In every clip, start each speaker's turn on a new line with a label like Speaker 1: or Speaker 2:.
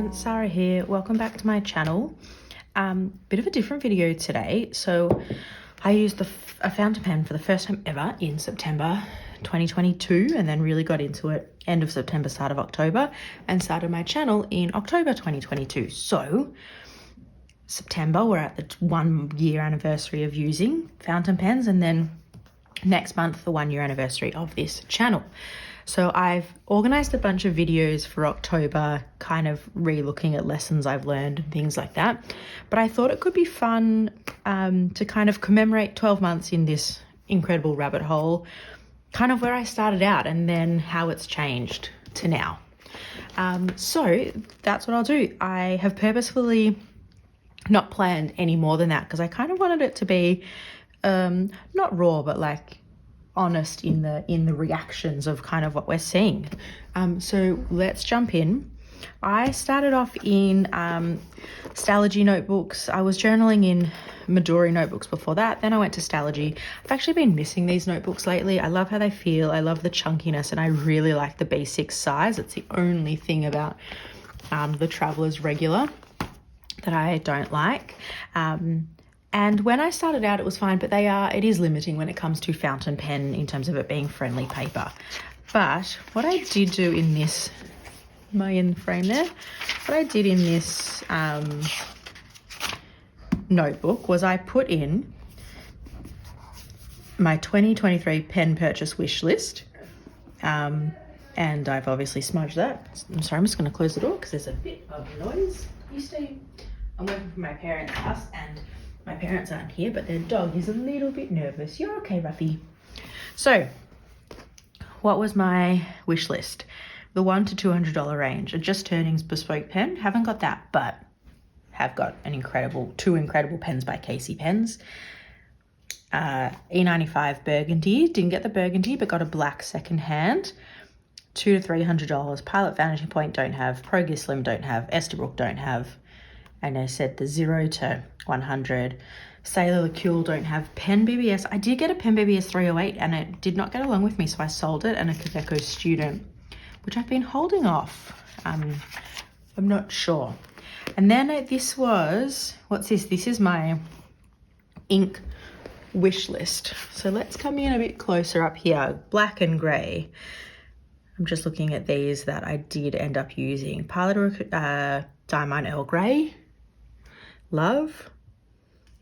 Speaker 1: everyone, Sarah here. Welcome back to my channel. Bit of a different video today. So I used a fountain pen for the first time ever in September 2022 and then really got into it end of September, start of October, and started my channel in October 2022. So September, we're at the 1 year anniversary of using fountain pens, and then next month the 1 year anniversary of this channel. So I've organized a bunch of videos for October, kind of re-looking at lessons I've learned and things like that. But I thought it could be fun to kind of commemorate 12 months in this incredible rabbit hole, kind of where I started out and then how it's changed to now. So that's what I'll do. I have purposefully not planned any more than that because I kind of wanted it to be not raw, but like honest in the reactions of kind of what we're seeing. So let's jump in. I started off in Stalogy notebooks. I was journaling in Midori notebooks before that. Then I went to Stalogy. I've actually been missing these notebooks lately. I love how they feel. I love the chunkiness, and I really like the B6 size. It's the only thing about the Traveler's Regular that I don't like. And when I started out, it was fine, but it is limiting when it comes to fountain pen in terms of it being friendly paper. But what I did do in this, am I in the frame there? What I did in this notebook was I put in my 2023 pen purchase wish list. And I've obviously smudged that. I'm sorry, I'm just going to close the door because there's a bit of noise. I'm working from my parents' house and my parents aren't here, but their dog is a little bit nervous. You're okay, Ruffy. So, what was my wish list? The $100 to $200 range. A Just Turnings bespoke pen. Haven't got that, but have got two incredible pens by Casey Pens. E95 burgundy. Didn't get the burgundy, but got a black secondhand. $200 to $300. Pilot Vanity Point don't have. Pro Gear Slim don't have. Estabrook don't have. And I said the 0 to 100. Sailor Lacule don't have. Pen BBS. I did get a Pen BBS 308 and it did not get along with me, so I sold it. And a Kaveco Student, which I've been holding off. I'm not sure. And then this was, what's this? This is my ink wish list. So let's come in a bit closer up here. Black and grey. I'm just looking at these that I did end up using. Pilot Diamond Earl Grey. Love.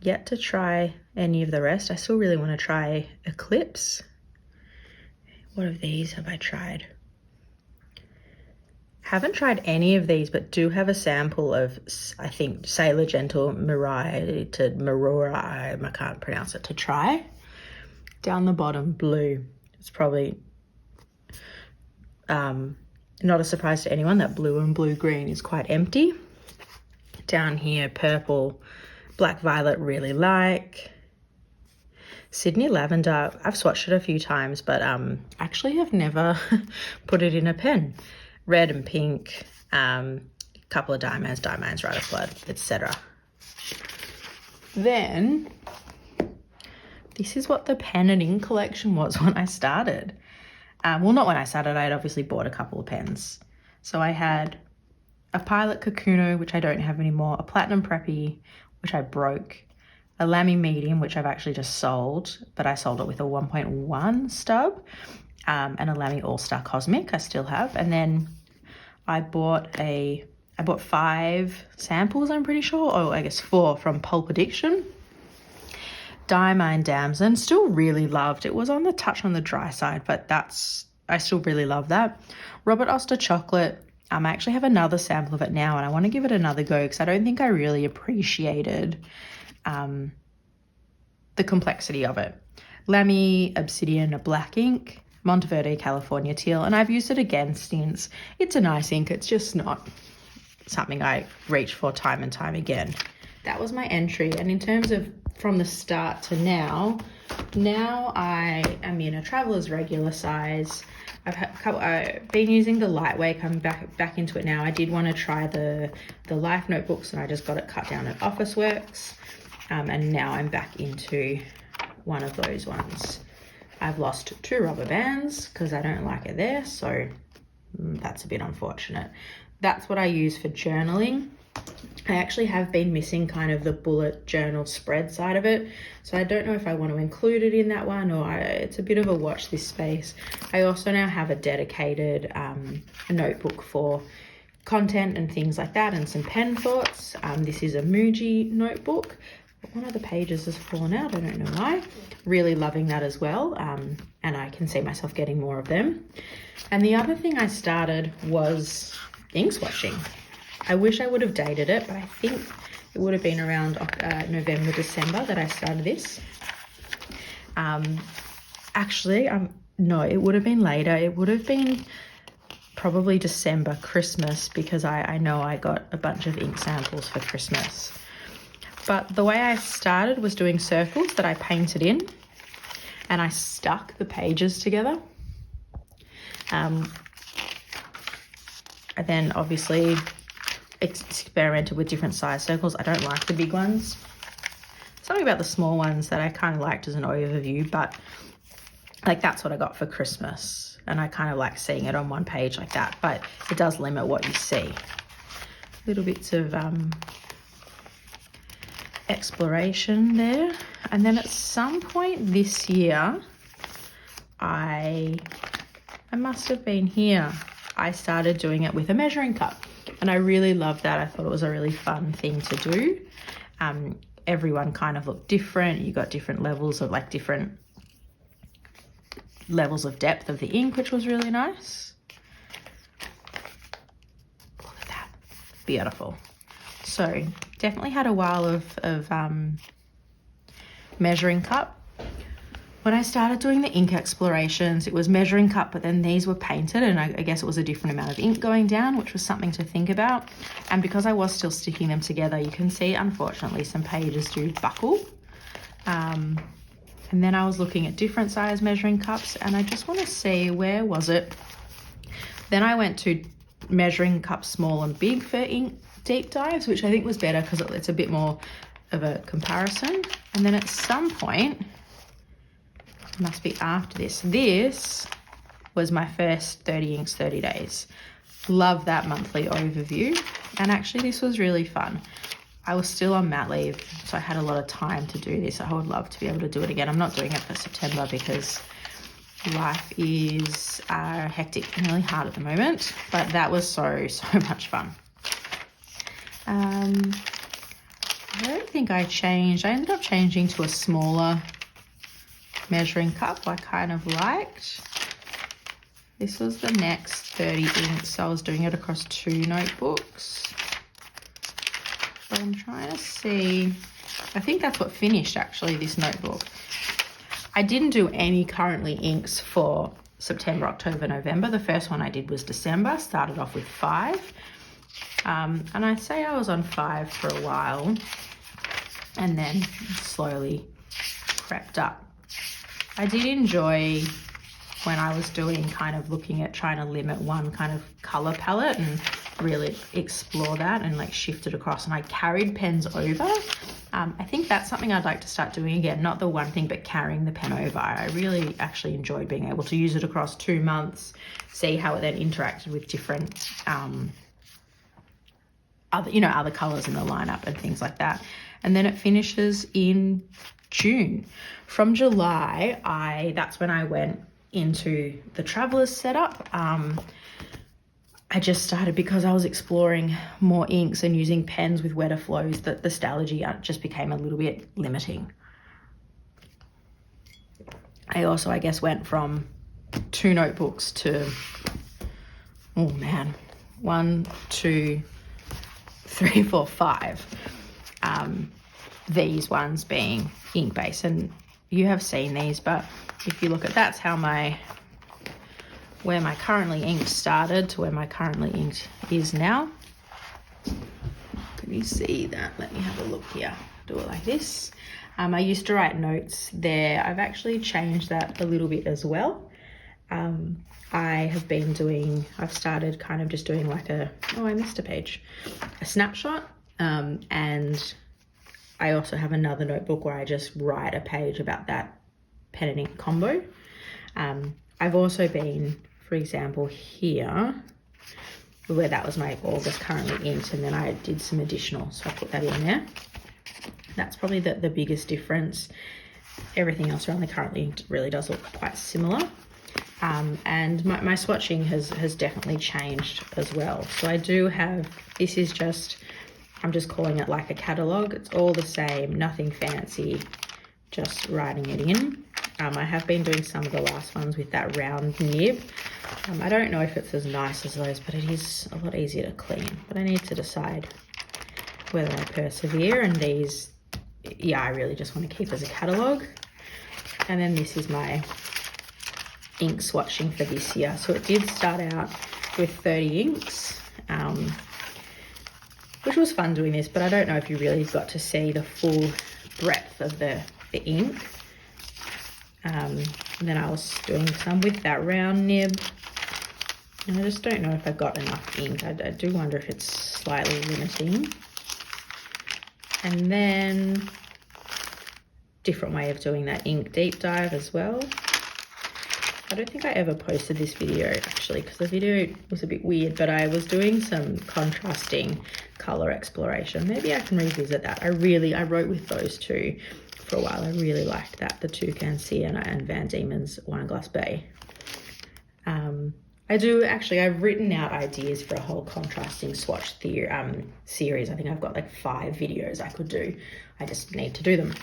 Speaker 1: Yet to try any of the rest. I still really want to try Eclipse. What of these have I tried? Haven't tried any of these, but do have a sample of, I think, Sailor Gentle Mirai to Marura, I can't pronounce it, to try. Down the bottom, blue. It's probably not a surprise to anyone that blue and blue-green is quite empty. Down here, purple, black violet, really like. Sydney lavender, I've swatched it a few times, but actually have never put it in a pen. Red and pink, couple of diamonds, right of blood, etc. Then, this is what the pen and ink collection was when I started. Well, not when I started, I had obviously bought a couple of pens. So I had a Pilot Kakuno, which I don't have anymore, a Platinum Preppy, which I broke, a Lamy Medium, which I've actually just sold, but I sold it with a 1.1 stub, and a Lamy All-Star Cosmic I still have. And then I bought 5 samples, I'm pretty sure, or I guess 4 from Pulp Addiction. Diamine Damson, still really loved. It was on the dry side, but I still really love that. Robert Oster Chocolate. I actually have another sample of it now and I want to give it another go because I don't think I really appreciated the complexity of it. Lamy Obsidian, a black ink. Monteverde California Teal, and I've used it again since. It's a nice ink. It's just not something I reach for time and time again. That was my entry, and in terms of from the start to now I am in a Traveler's Regular size. I've been using the lightweight, coming back into it now. I did want to try the Life notebooks and I just got it cut down at Officeworks, and now I'm back into one of those ones. I've lost 2 rubber bands because I don't like it there, so that's a bit unfortunate. that's what I use for journaling. I actually have been missing kind of the bullet journal spread side of it, so I don't know if I want to include it in that one, or it's a bit of a watch this space. I also now have a dedicated notebook for content and things like that, and some pen thoughts. This is a Muji notebook. One of the pages has fallen out, I don't know why. Really loving that as well, and I can see myself getting more of them. And the other thing I started was ink swatching. I wish I would have dated it, but I think it would have been around November, December that I started this. Actually, no, it would have been later. It would have been probably December, Christmas, because I know I got a bunch of ink samples for Christmas. But the way I started was doing circles that I painted in, and I stuck the pages together. And then obviously experimented with different size circles. I don't like the big ones. Something about the small ones that I kind of liked as an overview, but like that's what I got for Christmas. And I kind of like seeing it on one page like that, but it does limit what you see. Little bits of exploration there. And then at some point this year, I must have been here, I started doing it with a measuring cup. And I really loved that. I thought it was a really fun thing to do. Everyone kind of looked different. You got different levels of different levels of depth of the ink, which was really nice. Look at that, beautiful. So definitely had a while of measuring cup. When I started doing the ink explorations, it was measuring cup, but then these were painted, and I guess it was a different amount of ink going down, which was something to think about. And because I was still sticking them together, you can see, unfortunately, some pages do buckle. And then I was looking at different size measuring cups, and I just want to see, where was it? Then I went to measuring cups small and big for ink deep dives, which I think was better because it's a bit more of a comparison. And then at some point, must be after this. This was my first 30 inks, 30 days. Love that monthly overview. And actually this was really fun. I was still on mat leave, so I had a lot of time to do this. I would love to be able to do it again. I'm not doing it for September because life is hectic and really hard at the moment, but that was so much fun. I don't think I changed. I ended up changing to a smaller measuring cup I kind of liked. This was the next 30 inks, so I was doing it across 2 notebooks. So I'm trying to see, I think that's what finished actually, this notebook. I didn't do any currently inks for September, October, November. The first one I did was December, started off with 5. And I'd say I was on 5 for a while and then slowly crept up. I did enjoy when I was doing kind of looking at trying to limit one kind of color palette and really explore that and like shift it across, and I carried pens over. I think that's something I'd like to start doing again, not the one thing, but carrying the pen over. I really actually enjoyed being able to use it across 2 months, see how it then interacted with different other colors in the lineup and things like that. And then it finishes in June. From July, that's when I went into the traveler's setup. I just started because I was exploring more inks and using pens with wetter flows, that the Stalogy just became a little bit limiting. I also, I guess, went from 2 notebooks to, oh man, 1, 2, 3, 4, 5. These ones being ink based, and you have seen these, but if you look at, that's how where my currently inked started to where my currently inked is now. Can you see that? Let me have a look here. Do it like this. I used to write notes there. I've actually changed that a little bit as well. I've started kind of just doing like I missed a page, a snapshot, and I also have another notebook where I just write a page about that pen and ink combo. I've also been, for example, here, where that was my August currently inked, and then I did some additional, so I put that in there. That's probably the biggest difference. Everything else around the currently inked really does look quite similar. And my swatching has definitely changed as well. So I do have, this is just, I'm just calling it like a catalogue. It's all the same, nothing fancy, just writing it in. I have been doing some of the last ones with that round nib. I don't know if it's as nice as those, but it is a lot easier to clean. But I need to decide whether I persevere, and these, yeah, I really just want to keep as a catalogue. And then this is my ink swatching for this year. So it did start out with 30 inks, which was fun doing this, but I don't know if you really got to see the full breadth of the ink. And then I was doing some with that round nib, and I just don't know if I got enough ink. I do wonder if it's slightly limiting. And then different way of doing that ink deep dive as well. I don't think I ever posted this video actually, because the video was a bit weird, but I was doing some contrasting color exploration. Maybe I can revisit that. I wrote with those two for a while. I really liked that, the Toucan Sienna and Van Diemen's Wineglass Bay. I've written out ideas for a whole contrasting swatch series. I think I've got like 5 videos I could do. I just need to do them.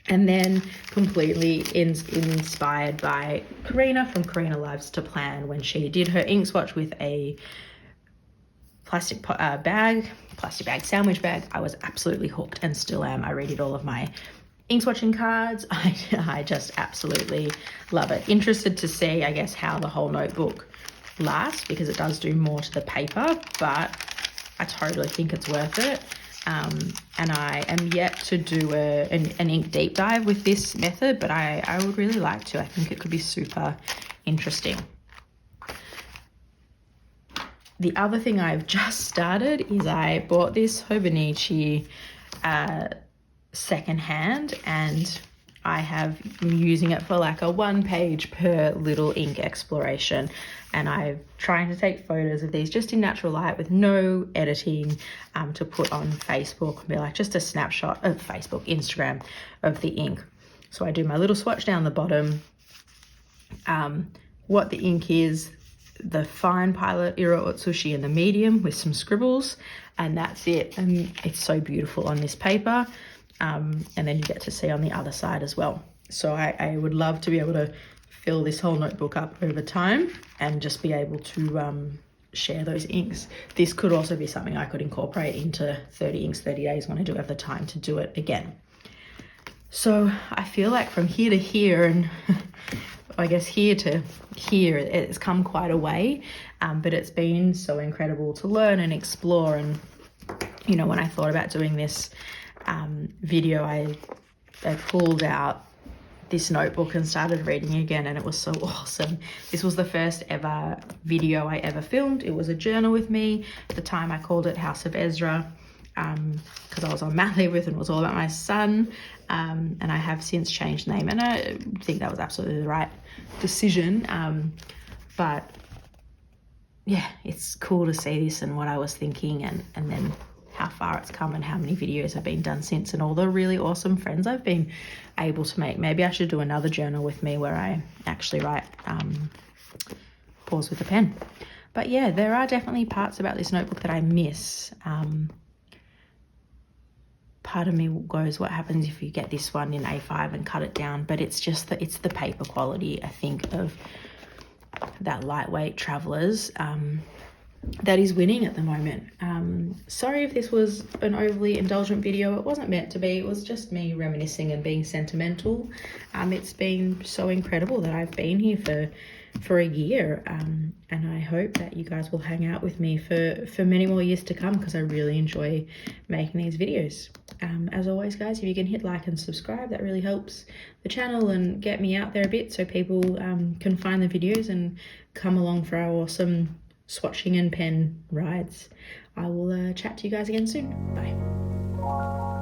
Speaker 1: And then completely inspired by Karina from Karina Lives to Plan, when she did her ink swatch with a plastic bag, sandwich bag. I was absolutely hooked and still am. I redid all of my ink swatching cards. I just absolutely love it. Interested to see, I guess, how the whole notebook lasts, because it does do more to the paper, but I totally think it's worth it. And I am yet to do an ink deep dive with this method, but I would really like to. I think it could be super interesting. The other thing I've just started is I bought this Hobonichi secondhand, and I have been using it for like a 1 page per little ink exploration, and I'm trying to take photos of these just in natural light with no editing, to put on Facebook and be like just a snapshot of Facebook, Instagram of the ink. So I do my little swatch down the bottom, what the ink is, the fine Pilot Iro Otsushi in the medium with some scribbles, and that's it. And it's so beautiful on this paper. And then you get to see on the other side as well. So I would love to be able to fill this whole notebook up over time and just be able to share those inks. This could also be something I could incorporate into 30 inks, 30 days when I do have the time to do it again. So I feel like from here to here, and I guess here to here, it's come quite a way, but it's been so incredible to learn and explore. And, you know, when I thought about doing this video, I pulled out this notebook and started reading again, and it was so awesome. This was the first ever video I ever filmed. It was a journal with me. At the time I called it House of Ezra, because I was on mat leave with, and it was all about my son, and I have since changed the name, and I think that was absolutely the right decision. But yeah, it's cool to see this and what I was thinking, and then how far it's come and how many videos have been done since, and all the really awesome friends I've been able to make. Maybe I should do another journal with me where I actually write pause with a pen. But yeah, there are definitely parts about this notebook that I miss. Part of me goes, what happens if you get this one in A5 and cut it down? But it's just that it's the paper quality, I think, of that lightweight Travelers that is winning at the moment. Sorry if this was an overly indulgent video. It wasn't meant to be. It was just me reminiscing and being sentimental. It's been so incredible that I've been here for a year, and I hope that you guys will hang out with me for many more years to come, because I really enjoy making these videos. As always, guys, if you can hit like and subscribe, that really helps the channel and get me out there a bit, so people can find the videos and come along for our awesome swatching and pen rides. I will chat to you guys again soon. Bye.